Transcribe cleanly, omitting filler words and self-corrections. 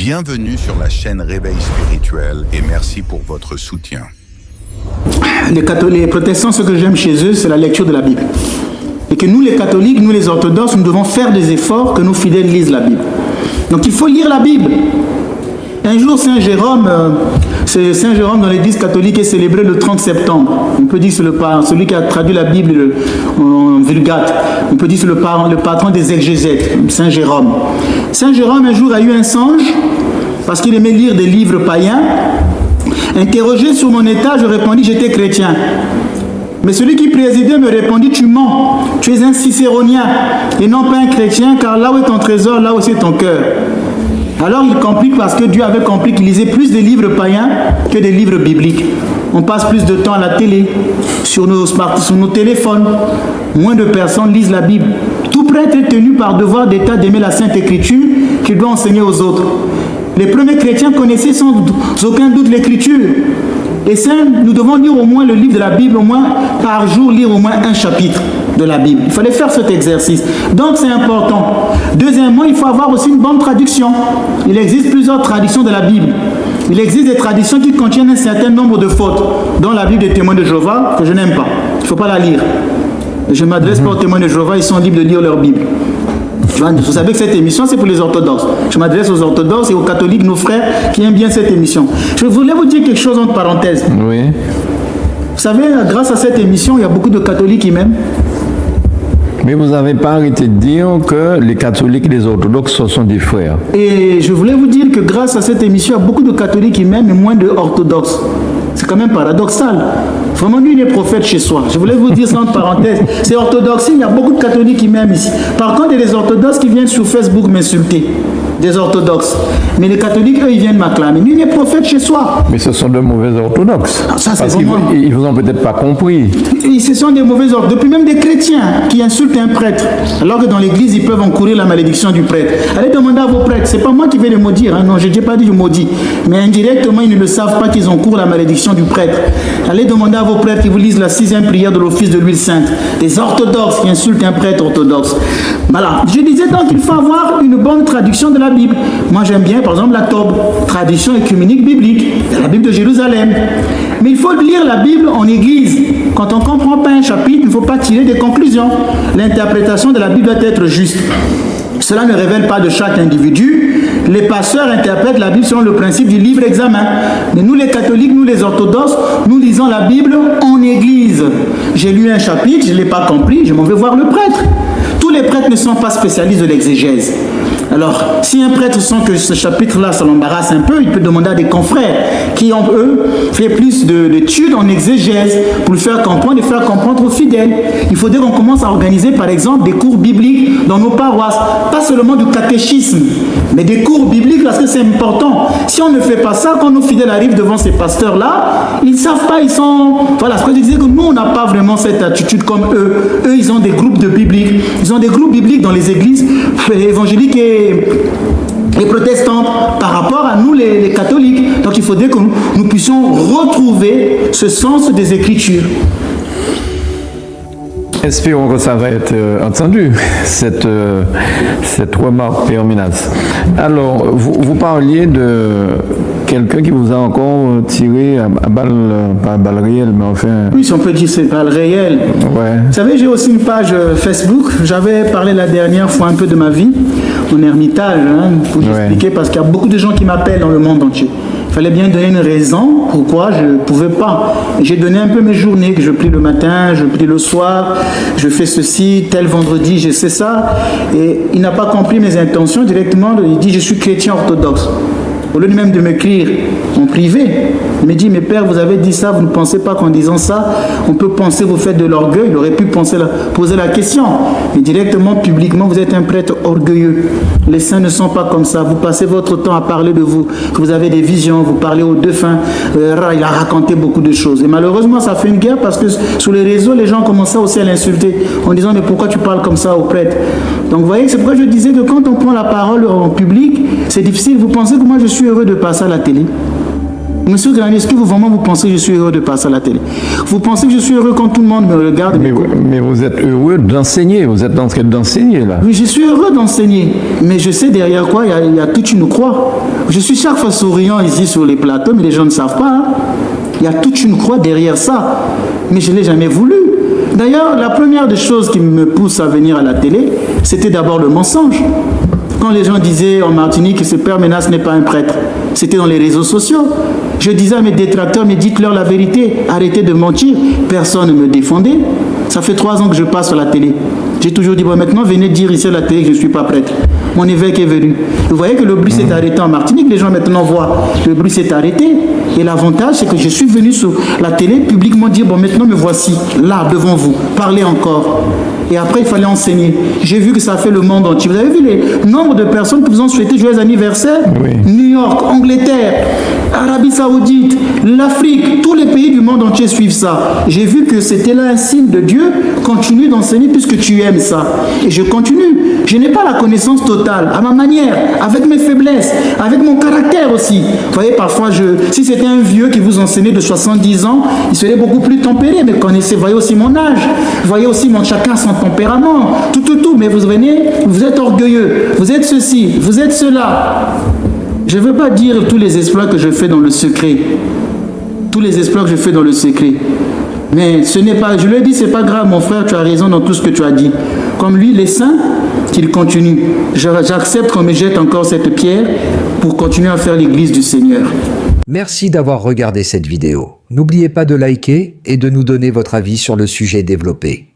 Bienvenue sur la chaîne Réveil Spirituel et merci pour votre soutien. Les catholiques, les protestants, ce que j'aime chez eux, c'est la lecture de la Bible. Et que nous, les catholiques, nous, les orthodoxes, nous devons faire des efforts que nos fidèles lisent la Bible. Donc il faut lire la Bible. Un jour, Saint Jérôme dans l'église catholique est célébré le 30 septembre. On peut dire que c'est celui qui a traduit la Bible en Vulgate. On peut dire que c'est le patron des exégètes, Saint Jérôme. Saint Jérôme, un jour, a eu un songe, parce qu'il aimait lire des livres païens. Interrogé sur mon état, je répondis que j'étais chrétien. Mais celui qui présidait me répondit, tu mens, tu es un cicéronien et non pas un chrétien, car là où est ton trésor, là aussi est ton cœur. Alors il complique parce que Dieu avait compris qu'il lisait plus des livres païens que des livres bibliques. On passe plus de temps à la télé, sur nos téléphones. Moins de personnes lisent la Bible. Tout prêtre est tenu par devoir d'État d'aimer la Sainte Écriture qu'il doit enseigner aux autres. Les premiers chrétiens connaissaient sans aucun doute l'Écriture. Et ça, nous devons lire au moins le livre de la Bible, au moins par jour, lire au moins un chapitre de la Bible. Il fallait faire cet exercice. Donc c'est important. Deuxièmement, il faut avoir aussi une bonne traduction. Il existe plusieurs traductions de la Bible. Il existe des traductions qui contiennent un certain nombre de fautes, dont la Bible des témoins de Jéhovah, que je n'aime pas. Il ne faut pas la lire. Je ne m'adresse pas aux témoins de Jéhovah, ils sont libres de lire leur Bible. Vous savez que cette émission, c'est pour les orthodoxes. Je m'adresse aux orthodoxes et aux catholiques, nos frères, qui aiment bien cette émission. Je voulais vous dire quelque chose entre parenthèses. Oui. Vous savez, grâce à cette émission, il y a beaucoup de catholiques qui m'aiment. Mais vous n'avez pas arrêté de dire que les catholiques et les orthodoxes sont des frères. Et je voulais vous dire que grâce à cette émission, il y a beaucoup de catholiques qui m'aiment et moins d'orthodoxes. C'est quand même paradoxal. Vraiment, lui, il est prophète chez soi. Je voulais vous dire ça entre parenthèses. C'est orthodoxe, il y a beaucoup de catholiques qui m'aiment ici. Par contre, il y a des orthodoxes qui viennent sur Facebook m'insulter. Des orthodoxes. Mais les catholiques, eux, ils viennent m'acclamer. Lui, il est prophète chez soi. Mais ce sont de mauvais orthodoxes. Ah, ça, parce qu'ils ne vous ont peut-être pas compris. Et ce sont des mauvais orthodoxes. Depuis même des chrétiens qui insultent un prêtre. Alors que dans l'église, ils peuvent encourir la malédiction du prêtre. Allez demander à vos prêtres. Ce n'est pas moi qui vais les maudire. Hein. Non, je n'ai pas dit je maudis. Mais indirectement, ils ne le savent pas qu'ils encourent la malédiction du prêtre. Allez demander à vos prêtres qui vous lisent la 6e prière de l'office de l'huile sainte. Des orthodoxes qui insultent un prêtre orthodoxe. Voilà. Je disais donc qu'il faut avoir une bonne traduction de la Bible. Moi, j'aime bien, par exemple, la Tobe, traduction œcuménique biblique, la Bible de Jérusalem. Mais il faut lire la Bible en église. Quand on ne comprend pas un chapitre, il ne faut pas tirer des conclusions. L'interprétation de la Bible doit être juste. Cela ne révèle pas de chaque individu. Les pasteurs interprètent la Bible selon le principe du livre examen. Mais nous, les catholiques, nous, les orthodoxes, nous lisons la Bible en église. J'ai lu un chapitre, je ne l'ai pas compris, je m'en vais voir le prêtre. Tous les prêtres ne sont pas spécialistes de l'exégèse. Alors, si un prêtre sent que ce chapitre-là, ça l'embarrasse un peu, il peut demander à des confrères qui ont, eux, fait plus d'études en exégèse pour le faire comprendre et faire comprendre aux fidèles. Il faudrait qu'on commence à organiser, par exemple, des cours bibliques dans nos paroisses. Pas seulement du catéchisme, mais des cours bibliques parce que c'est important. Si on ne fait pas ça, quand nos fidèles arrivent devant ces pasteurs-là, ils ne savent pas, ils sont... Voilà, ce que je disais, que nous, on n'a pas vraiment cette attitude comme eux. Eux, ils ont des groupes de bibliques. Ils ont des groupes bibliques dans les églises évangéliques et protestantes par rapport à nous les catholiques. Donc il faudrait que nous puissions retrouver ce sens des Écritures. Espérons que ça va être entendu, cette remarque perminace. Alors, vous parliez de quelqu'un qui vous a encore tiré à balle, pas à balle réelle, mais enfin... Oui, si on peut dire c'est balle réelle. Ouais. Vous savez, j'ai aussi une page Facebook. J'avais parlé la dernière fois un peu de ma vie, mon ermitage, pour expliquer, parce qu'il y a beaucoup de gens qui m'appellent dans le monde entier. Il fallait bien donner une raison pourquoi je ne pouvais pas. J'ai donné un peu mes journées, que je prie le matin, je prie le soir, je fais ceci, tel vendredi, je sais ça. Et il n'a pas compris mes intentions directement. Il dit, je suis chrétien orthodoxe. Au lieu même de m'écrire en privé, il me dit, mais père, vous avez dit ça, vous ne pensez pas qu'en disant ça, on peut penser que vous faites de l'orgueil. Il aurait pu poser la question. Mais directement, publiquement, vous êtes un prêtre orgueilleux. Les saints ne sont pas comme ça. Vous passez votre temps à parler de vous, que vous avez des visions, vous parlez aux défunts. Il a raconté beaucoup de choses. Et malheureusement, ça fait une guerre parce que sur les réseaux, les gens commençaient aussi à l'insulter en disant, mais pourquoi tu parles comme ça aux prêtres? Donc vous voyez, c'est pourquoi je disais que quand on prend la parole en public, c'est difficile. Vous pensez que moi je suis heureux de passer à la télé? Monsieur Granier, est-ce que vraiment vous pensez que je suis heureux de passer à la télé? Vous pensez que je suis heureux quand tout le monde me regarde? Mais vous êtes heureux d'enseigner, vous êtes en train d'enseigner là. Oui, je suis heureux d'enseigner, mais je sais derrière quoi il y a toute une croix. Je suis chaque fois souriant ici sur les plateaux, mais les gens ne savent pas. Hein. Il y a toute une croix derrière ça, mais je ne l'ai jamais voulu. D'ailleurs, la première des choses qui me pousse à venir à la télé, c'était d'abord le mensonge. Quand les gens disaient en Martinique que ce père Menas n'est pas un prêtre, c'était dans les réseaux sociaux. Je disais à mes détracteurs, mais dites-leur la vérité, arrêtez de mentir. Personne ne me défendait. Ça fait 3 ans que je passe sur la télé. J'ai toujours dit, bon, maintenant, venez dire ici à la télé que je ne suis pas prêtre. Mon évêque est venu. Vous voyez que le bruit s'est arrêté en Martinique. Les gens maintenant voient, le bruit s'est arrêté. Et l'avantage, c'est que je suis venu sur la télé publiquement dire, bon, maintenant me voici, là, devant vous. Parlez encore. Et après, il fallait enseigner. J'ai vu que ça fait le monde entier. Vous avez vu les nombres de personnes qui vous ont souhaité joyeux anniversaire? Oui. New York, Angleterre, Arabie Saoudite, l'Afrique, tous les pays du monde entier suivent ça. J'ai vu que c'était là un signe de Dieu. Continue d'enseigner puisque tu aimes ça. Et je continue. Je n'ai pas la connaissance totale, à ma manière, avec mes faiblesses, avec mon caractère aussi. Vous voyez, parfois, si c'était un vieux qui vous enseignait de 70 ans, il serait beaucoup plus tempéré. Mais connaissez, voyez aussi mon âge, voyez aussi chacun son tempérament, tout. Mais vous venez, vous êtes orgueilleux, vous êtes ceci, vous êtes cela. Je ne veux pas dire tous les exploits que je fais dans le secret. Tous les exploits que je fais dans le secret. Mais ce n'est pas, je lui ai dit, c'est pas grave, mon frère, tu as raison dans tout ce que tu as dit. Comme lui, les saints, qu'il continue. J'accepte qu'on me jette encore cette pierre pour continuer à faire l'église du Seigneur. Merci d'avoir regardé cette vidéo. N'oubliez pas de liker et de nous donner votre avis sur le sujet développé.